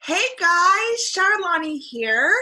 Hey guys, Charlani here.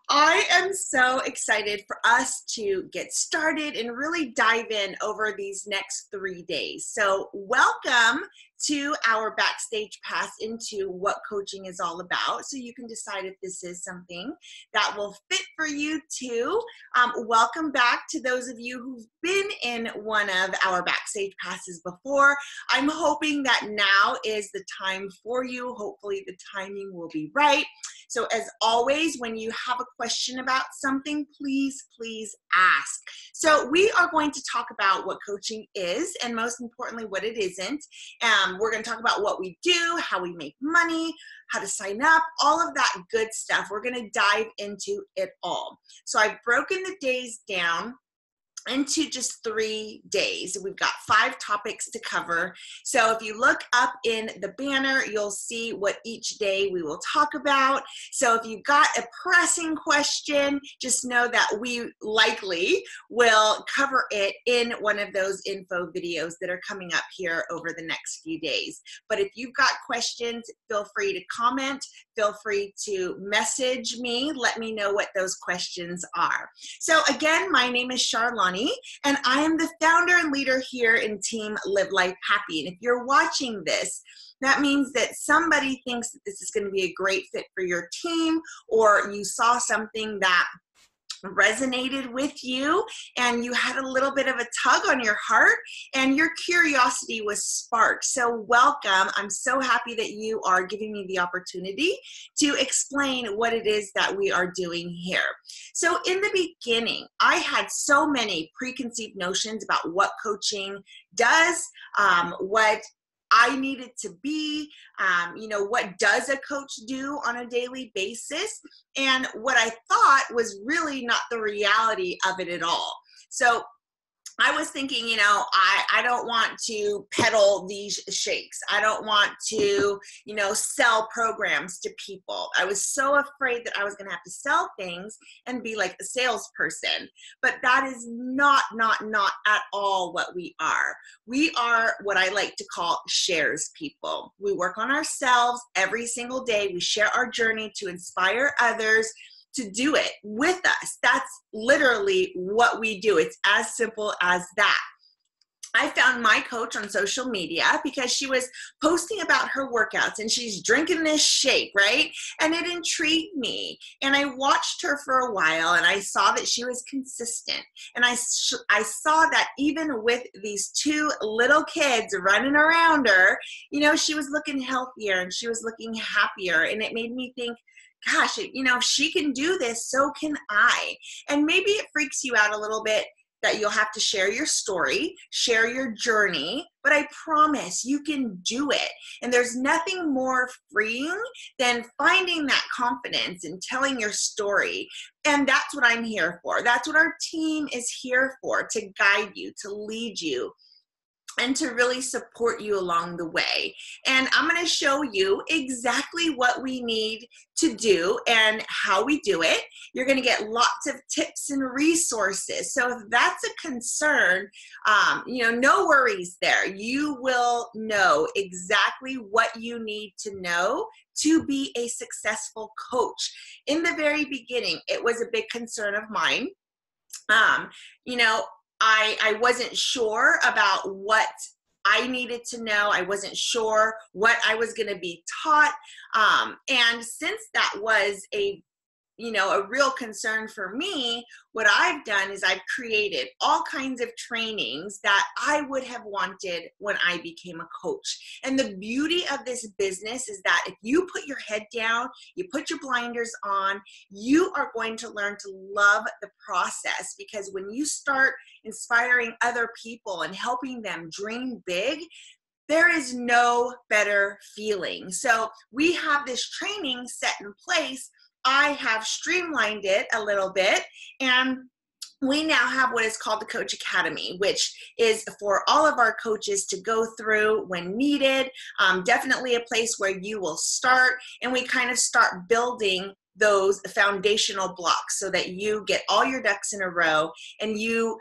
I am so excited for us to get started and really dive in over these next 3 days. So welcome to our Backstage Pass into what coaching is all about, so you can decide if this is something that will fit for you too. Welcome back to those of you who've been in one of our Backstage Passes before. I'm hoping that now is the time for you. Hopefully the timing will be right. So as always, when you have a question about something, please ask. So we are going to talk about what coaching is, and most importantly, what it isn't. We're going to talk about what we do, how we make money, how to sign up, all of that good stuff. We're going to dive into it all. So I've broken the days down into just 3 days. We've got 5 topics to cover. So if you look up in the banner, you'll see what each day we will talk about. So if you've got a pressing question, just know that we likely will cover it in one of those info videos that are coming up here over the next few days. But if you've got questions, feel free to comment, feel free to message me, let me know what those questions are. So again, my name is Charlani, and I am the founder and leader here in Team Live Life Happy. And if you're watching this, that means that somebody thinks that this is going to be a great fit for your team, or you saw something that resonated with you and you had a little bit of a tug on your heart and your curiosity was sparked. So welcome. I'm so happy that you are giving me the opportunity to explain what it is that we are doing here. So in the beginning, I had so many preconceived notions about what coaching does, what I needed to be, what does a coach do on a daily basis? And what I thought was really not the reality of it at all. So I was thinking, I don't want to peddle these shakes. I don't want to, sell programs to people. I was so afraid that I was going to have to sell things and be like a salesperson. But that is not at all what we are. We are what I like to call shares people. We work on ourselves every single day. We share our journey to inspire others to do it with us. That's literally what we do. It's as simple as that. I found my coach on social media because she was posting about her workouts and she's drinking this shake, right? And it intrigued me. And I watched her for a while and I saw that she was consistent. And I saw that even with these 2 little kids running around her, she was looking healthier and she was looking happier. And it made me think, gosh, if she can do this, so can I. And maybe it freaks you out a little bit that you'll have to share your story, share your journey, but I promise you can do it. And there's nothing more freeing than finding that confidence and telling your story. And that's what I'm here for. That's what our team is here for, to guide you, to lead you, and to really support you along the way. And I'm going to show you exactly what we need to do and how we do it. You're going to get lots of tips and resources. So if that's a concern, no worries there. You will know exactly what you need to know to be a successful coach. In the very beginning, it was a big concern of mine. I wasn't sure about what I needed to know. I wasn't sure what I was going to be taught. And since that was a real concern for me, what I've done is I've created all kinds of trainings that I would have wanted when I became a coach. And the beauty of this business is that if you put your head down, you put your blinders on, you are going to learn to love the process, because when you start inspiring other people and helping them dream big, there is no better feeling. So we have this training set in place. I have streamlined it a little bit, and we now have what is called the Coach Academy, which is for all of our coaches to go through when needed. Definitely a place where you will start, and we kind of start building those foundational blocks so that you get all your ducks in a row and you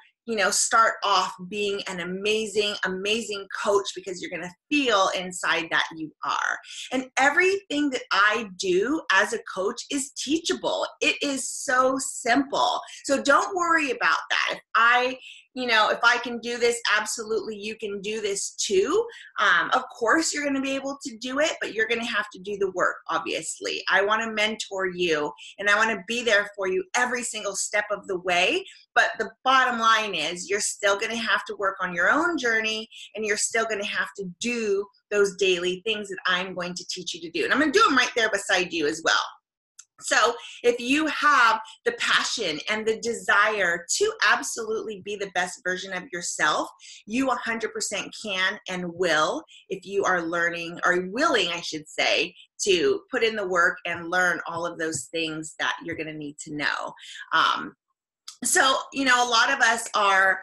start off being an amazing, amazing coach, because you're going to feel inside that you are. And everything that I do as a coach is teachable. It is so simple. So don't worry about that. If I can do this, absolutely you can do this too. Of course, you're going to be able to do it, but you're going to have to do the work, obviously. I want to mentor you, and I want to be there for you every single step of the way. But the bottom line is you're still going to have to work on your own journey, and you're still going to have to do those daily things that I'm going to teach you to do. And I'm going to do them right there beside you as well. So if you have the passion and the desire to absolutely be the best version of yourself, you 100% can and will, if you are learning, or willing, I should say, to put in the work and learn all of those things that you're going to need to know. So, a lot of us are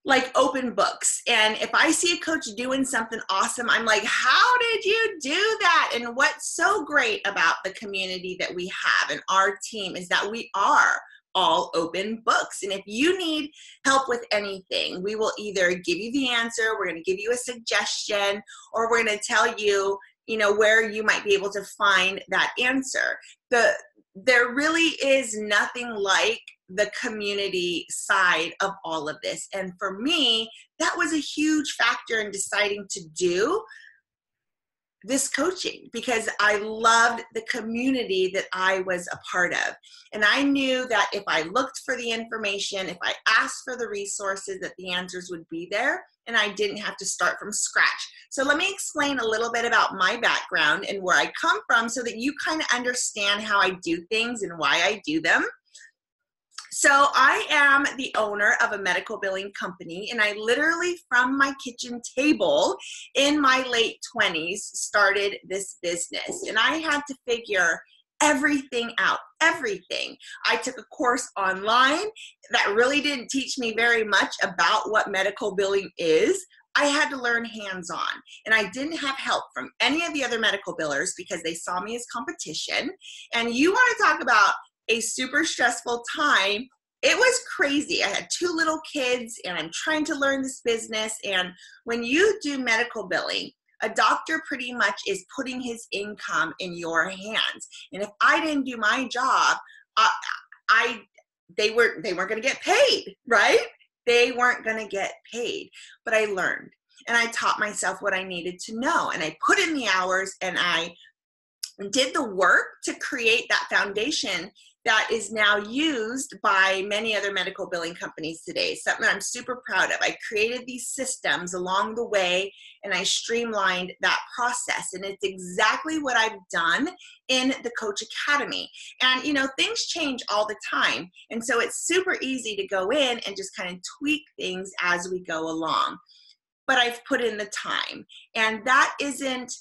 like open books. And if I see a coach doing something awesome, I'm like, how did you do that? And what's so great about the community that we have and our team is that we are all open books. And if you need help with anything, we will either give you the answer, we're going to give you a suggestion, or we're going to tell you, where you might be able to find that answer. There really is nothing like the community side of all of this. And for me, that was a huge factor in deciding to do this coaching, because I loved the community that I was a part of. And I knew that if I looked for the information, if I asked for the resources, that the answers would be there, and I didn't have to start from scratch. So let me explain a little bit about my background and where I come from, so that you kind of understand how I do things and why I do them. So I am the owner of a medical billing company, and I literally, from my kitchen table in my late 20s, started this business. And I had to figure everything out, everything. I took a course online that really didn't teach me very much about what medical billing is. I had to learn hands-on, and I didn't have help from any of the other medical billers because they saw me as competition. And you want to talk about a super stressful time. It was crazy. I had 2 little kids, and I'm trying to learn this business. And when you do medical billing, a doctor pretty much is putting his income in your hands. And if I didn't do my job, they weren't going to get paid, right? They weren't going to get paid. But I learned, and I taught myself what I needed to know, and I put in the hours, and I did the work to create that foundation that is now used by many other medical billing companies today. Something I'm super proud of. I created these systems along the way, and I streamlined that process. And it's exactly what I've done in the Coach Academy. And things change all the time. And so it's super easy to go in and just kind of tweak things as we go along. But I've put in the time. And that isn't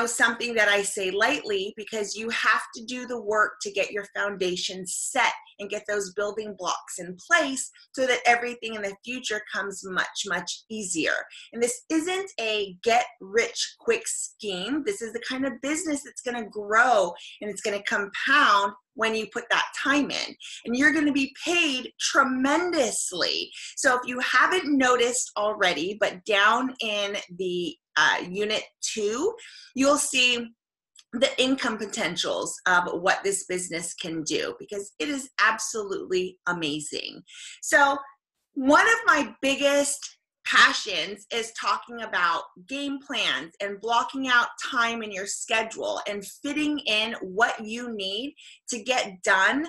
something that I say lightly, because you have to do the work to get your foundation set and get those building blocks in place so that everything in the future comes much, much easier. And this isn't a get rich quick scheme. This is the kind of business that's going to grow, and it's going to compound when you put that time in, and you're going to be paid tremendously. So if you haven't noticed already, but down in the unit 2, you'll see the income potentials of what this business can do, because it is absolutely amazing. So one of my biggest passions is talking about game plans and blocking out time in your schedule and fitting in what you need to get done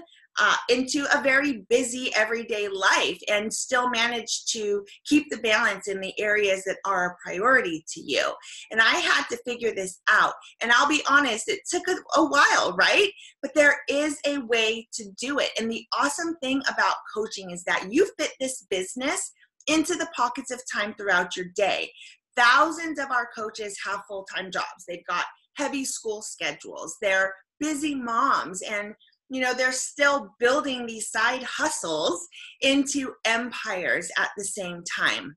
into a very busy everyday life, and still manage to keep the balance in the areas that are a priority to you. And I had to figure this out. And I'll be honest, it took a while, right? But there is a way to do it. And the awesome thing about coaching is that you fit this business into the pockets of time throughout your day. Thousands of our coaches have full-time jobs. They've got heavy school schedules. They're busy moms, and they're still building these side hustles into empires at the same time.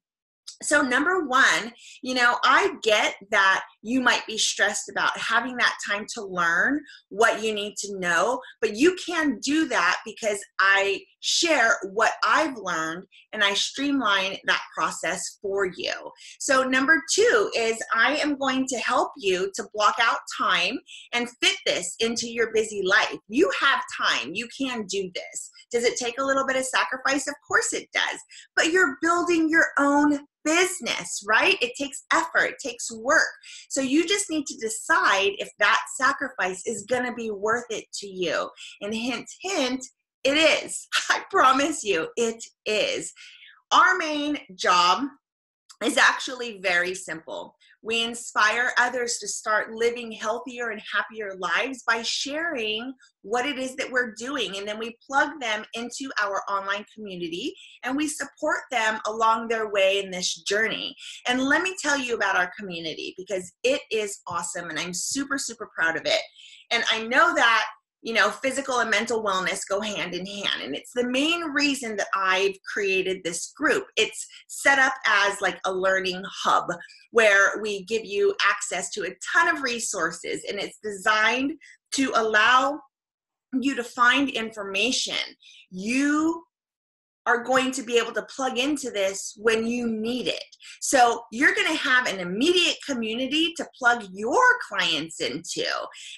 So number one, I get that you might be stressed about having that time to learn what you need to know, but you can do that because I share what I've learned, and I streamline that process for you. So number 2 is I am going to help you to block out time and fit this into your busy life. You have time. You can do this. Does it take a little bit of sacrifice? Of course it does. But you're building your own business, right? It takes effort. It takes work. So you just need to decide if that sacrifice is going to be worth it to you. And hint, hint, it is. I promise you, it is. Our main job is actually very simple. We inspire others to start living healthier and happier lives by sharing what it is that we're doing. And then we plug them into our online community and we support them along their way in this journey. And let me tell you about our community because it is awesome and I'm super, super proud of it. And I know that physical and mental wellness go hand in hand. And it's the main reason that I've created this group. It's set up as like a learning hub where we give you access to a ton of resources, and it's designed to allow you to find information. You are going to be able to plug into this when you need it. So you're going to have an immediate community to plug your clients into.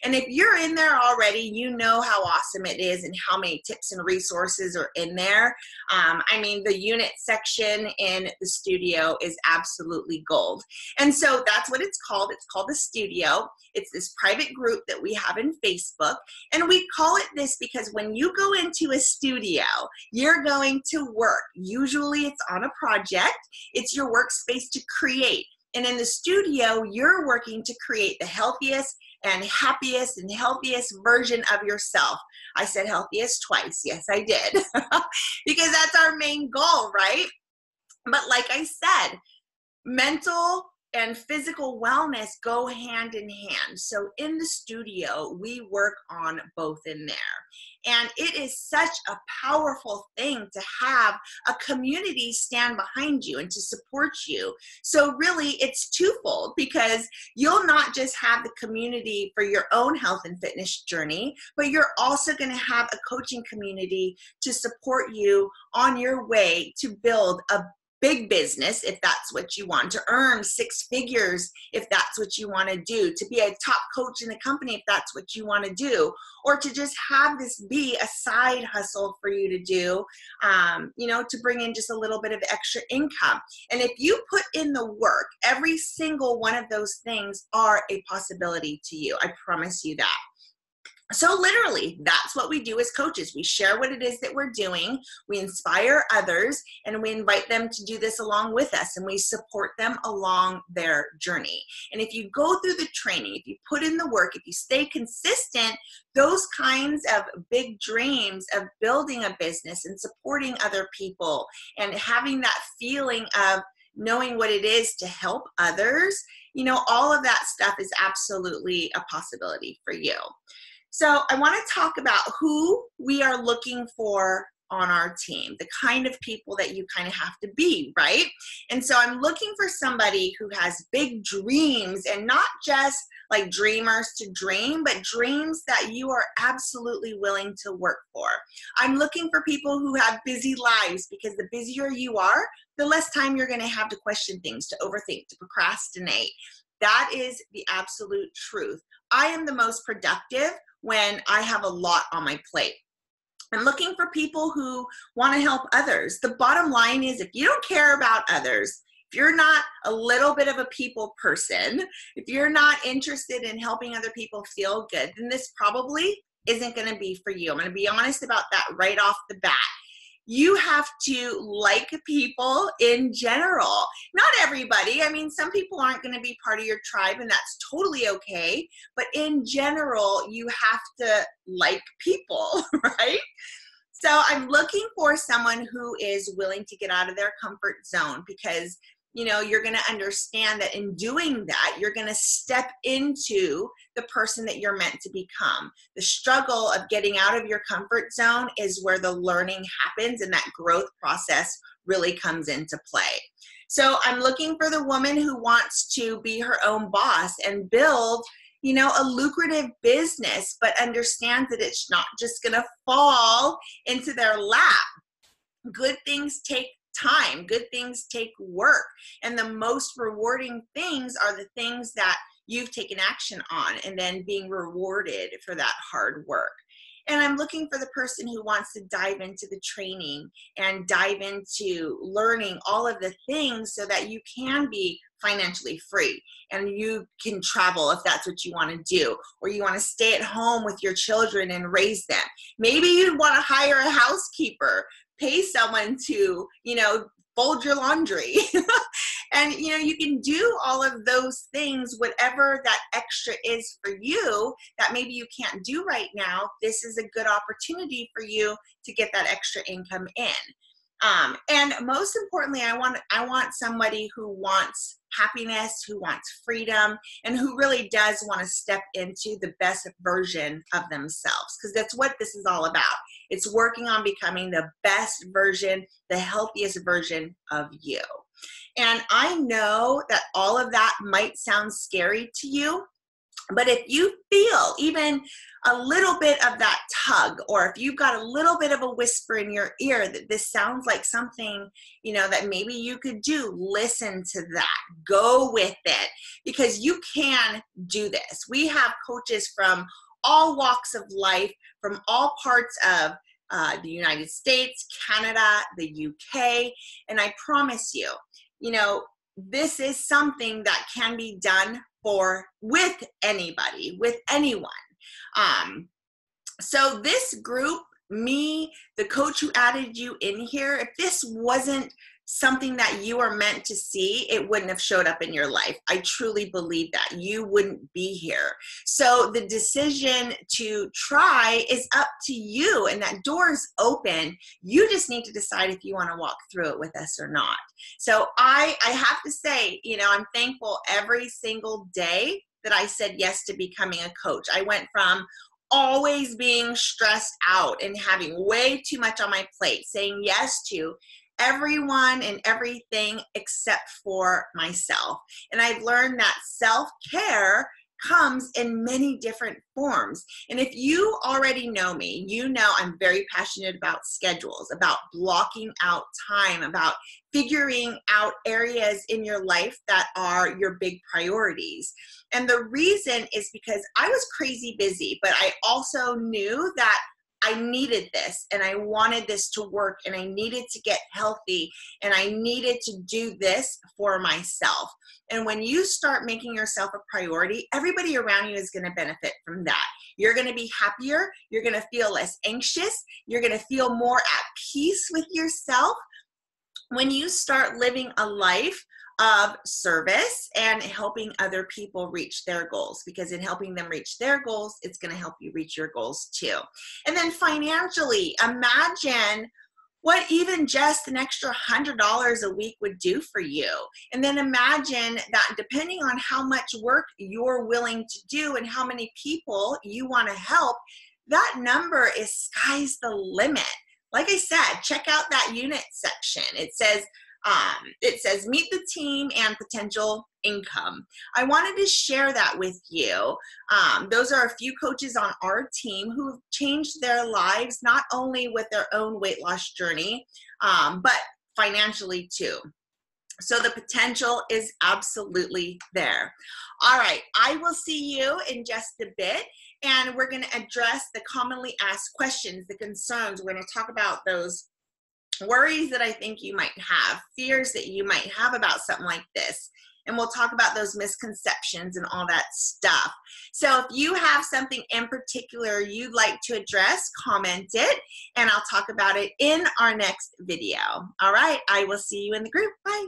And if you're in there already, you know how awesome it is and how many tips and resources are in there. The unit section in the studio is absolutely gold. And so that's what it's called. It's called the studio. It's this private group that we have in Facebook. And we call it this because when you go into a studio, you're going to work. Usually it's on a project. It's your workspace to create. And in the studio, you're working to create the healthiest and happiest and healthiest version of yourself. I said healthiest twice. Yes, I did. Because that's our main goal, right? But like I said, mental and physical wellness go hand in hand. So in the studio, we work on both in there. And it is such a powerful thing to have a community stand behind you and to support you. So really it's twofold because you'll not just have the community for your own health and fitness journey, but you're also going to have a coaching community to support you on your way to build a big business if that's what you want, to earn 6 figures if that's what you want to do, to be a top coach in the company if that's what you want to do, or to just have this be a side hustle for you to do, to bring in just a little bit of extra income. And if you put in the work, every single one of those things are a possibility to you. I promise you that. So literally, that's what we do as coaches. We share what it is that we're doing, we inspire others, and we invite them to do this along with us, and we support them along their journey. And if you go through the training, if you put in the work, if you stay consistent, those kinds of big dreams of building a business and supporting other people and having that feeling of knowing what it is to help others, all of that stuff is absolutely a possibility for you. So I want to talk about who we are looking for on our team, the kind of people that you kind of have to be, right? And so I'm looking for somebody who has big dreams, and not just like dreamers to dream, but dreams that you are absolutely willing to work for. I'm looking for people who have busy lives, because the busier you are, the less time you're going to have to question things, to overthink, to procrastinate. That is the absolute truth. I am the most productive when I have a lot on my plate. I'm looking for people who want to help others. The bottom line is, if you don't care about others, if you're not a little bit of a people person, if you're not interested in helping other people feel good, then this probably isn't going to be for you. I'm going to be honest about that right off the bat. You have to like people in general. Not everybody. Some people aren't going to be part of your tribe, and that's totally okay. But in general, you have to like people, right? So I'm looking for someone who is willing to get out of their comfort zone, because you're going to understand that in doing that, you're going to step into the person that you're meant to become. The struggle of getting out of your comfort zone is where the learning happens, and that growth process really comes into play. So I'm looking for the woman who wants to be her own boss and build a lucrative business, but understands that it's not just going to fall into their lap. Good things take time. Good things take work. And the most rewarding things are the things that you've taken action on and then being rewarded for that hard work. And I'm looking for the person who wants to dive into the training and dive into learning all of the things so that you can be financially free and you can travel if that's what you want to do, or you want to stay at home with your children and raise them. Maybe you want to hire a housekeeper, pay someone to, fold your laundry. And, you can do all of those things, whatever that extra is for you that maybe you can't do right now. This is a good opportunity for you to get that extra income in. And most importantly, I want somebody who wants happiness, who wants freedom, and who really does want to step into the best version of themselves, because that's what this is all about. It's working on becoming the best version, the healthiest version of you. And I know that all of that might sound scary to you, but if you feel even a little bit of that tug, or if you've got a little bit of a whisper in your ear that this sounds like something, that maybe you could do, listen to that, go with it, because you can do this. We have coaches from all walks of life, from all parts of the United States, Canada, the UK, and I promise you, this is something that can be done with anybody, with anyone. So this group, me, the coach who added you in here, if this wasn't something that you are meant to see, it wouldn't have showed up in your life. I truly believe that. You wouldn't be here. So the decision to try is up to you, and that door is open. You just need to decide if you want to walk through it with us or not. So I have to say, I'm thankful every single day that I said yes to becoming a coach. I went from always being stressed out and having way too much on my plate, saying yes to everyone and everything except for myself. And I've learned that self-care comes in many different forms. And if you already know me, I'm very passionate about schedules, about blocking out time, about figuring out areas in your life that are your big priorities. And the reason is because I was crazy busy, but I also knew that I needed this and I wanted this to work and I needed to get healthy and I needed to do this for myself. And when you start making yourself a priority, everybody around you is going to benefit from that. You're going to be happier. You're going to feel less anxious. You're going to feel more at peace with yourself when you start living a life of service and helping other people reach their goals, because in helping them reach their goals, it's going to help you reach your goals too. And then financially, imagine what even just an extra $100 a week would do for you. And then imagine that depending on how much work you're willing to do and how many people you want to help, that number is sky's the limit. Like I said, check out that unit section. It says meet the team and potential income. I wanted to share that with you. Those are a few coaches on our team who have changed their lives, not only with their own weight loss journey, but financially too. So the potential is absolutely there. All right, I will see you in just a bit, and we're going to address the commonly asked questions, the concerns. We're going to talk about those worries that I think you might have, fears that you might have about something like this. And we'll talk about those misconceptions and all that stuff. So if you have something in particular you'd like to address, comment it, and I'll talk about it in our next video. All right, I will see you in the group. Bye.